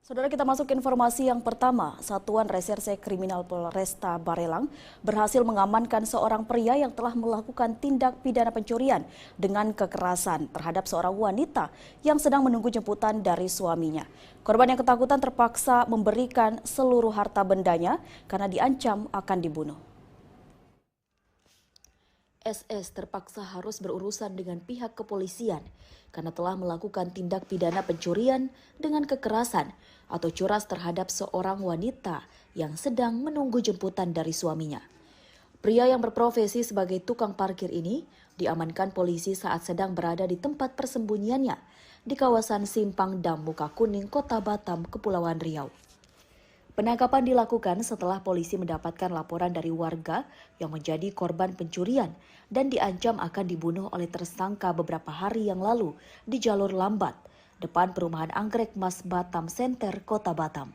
Saudara, kita masuk ke informasi yang pertama. Satuan Reserse Kriminal Polresta Barelang berhasil mengamankan seorang pria yang telah melakukan tindak pidana pencurian dengan kekerasan terhadap seorang wanita yang sedang menunggu jemputan dari suaminya. Korban yang ketakutan terpaksa memberikan seluruh harta bendanya karena diancam akan dibunuh. SS terpaksa harus berurusan dengan pihak kepolisian karena telah melakukan tindak pidana pencurian dengan kekerasan atau curas terhadap seorang wanita yang sedang menunggu jemputan dari suaminya. Pria yang berprofesi sebagai tukang parkir ini diamankan polisi saat sedang berada di tempat persembunyiannya di kawasan Simpang Dam Muka Kuning, Kota Batam, Kepulauan Riau. Penangkapan dilakukan setelah polisi mendapatkan laporan dari warga yang menjadi korban pencurian dan diancam akan dibunuh oleh tersangka beberapa hari yang lalu di jalur lambat depan perumahan Anggrek Mas Batam Center, Kota Batam.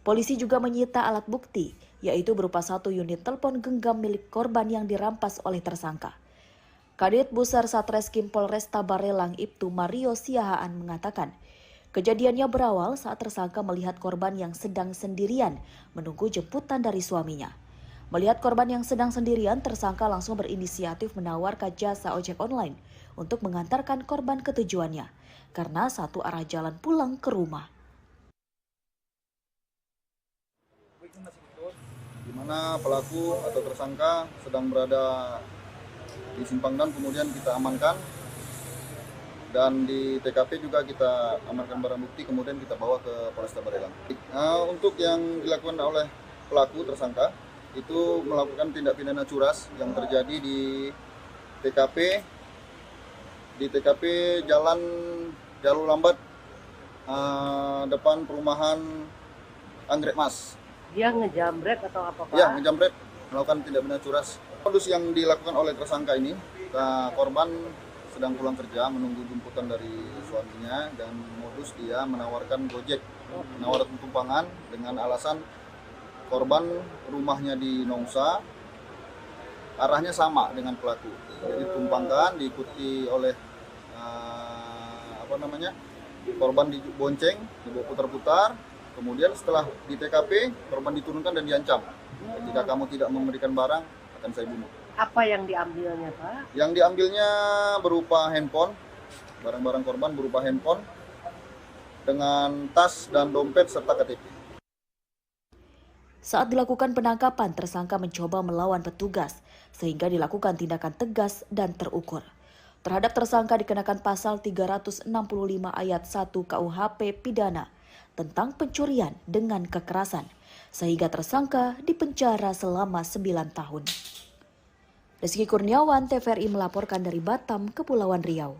Polisi juga menyita alat bukti, yaitu berupa 1 unit telepon genggam milik korban yang dirampas oleh tersangka. Kadit Besar Satreskrim Polresta Barelang Ibtu Mario Siahaan mengatakan, kejadiannya berawal saat tersangka melihat korban yang sedang sendirian menunggu jemputan dari suaminya. Melihat korban yang sedang sendirian, tersangka langsung berinisiatif menawarkan jasa ojek online untuk mengantarkan korban ke tujuannya, karena satu arah jalan pulang ke rumah. Di mana pelaku atau tersangka sedang berada di Simpang Dam, kemudian kita amankan. Dan di TKP juga kita amankan barang bukti, kemudian kita bawa ke Polresta Barelang. Untuk yang dilakukan oleh pelaku tersangka, itu melakukan tindak pidana curas yang terjadi di TKP Jalan Jalur Lambat depan perumahan Anggrek Mas. Dia ngejamret atau apa, Pak? Ya, ngejamret, melakukan tindak pidana curas. Modus yang dilakukan oleh tersangka ini, korban sedang pulang kerja menunggu jemputan dari suaminya, dan modus dia menawarkan gojek, menawarkan tumpangan dengan alasan korban rumahnya di Nongsa, arahnya sama dengan pelaku. Jadi tumpangkan, diikuti oleh korban dibonceng, dibawa putar-putar. Kemudian setelah di TKP, korban diturunkan dan diancam, jika kamu tidak memberikan barang akan saya bunuh. Apa yang diambilnya, Pak? Yang diambilnya berupa handphone, barang-barang korban berupa handphone, dengan tas dan dompet serta KTP. Saat dilakukan penangkapan, tersangka mencoba melawan petugas, sehingga dilakukan tindakan tegas dan terukur. Terhadap tersangka dikenakan pasal 365 ayat 1 KUHP pidana tentang pencurian dengan kekerasan, sehingga tersangka dipenjara selama 9 tahun. Rizky Kurniawan, TVRI melaporkan dari Batam, Kepulauan Riau.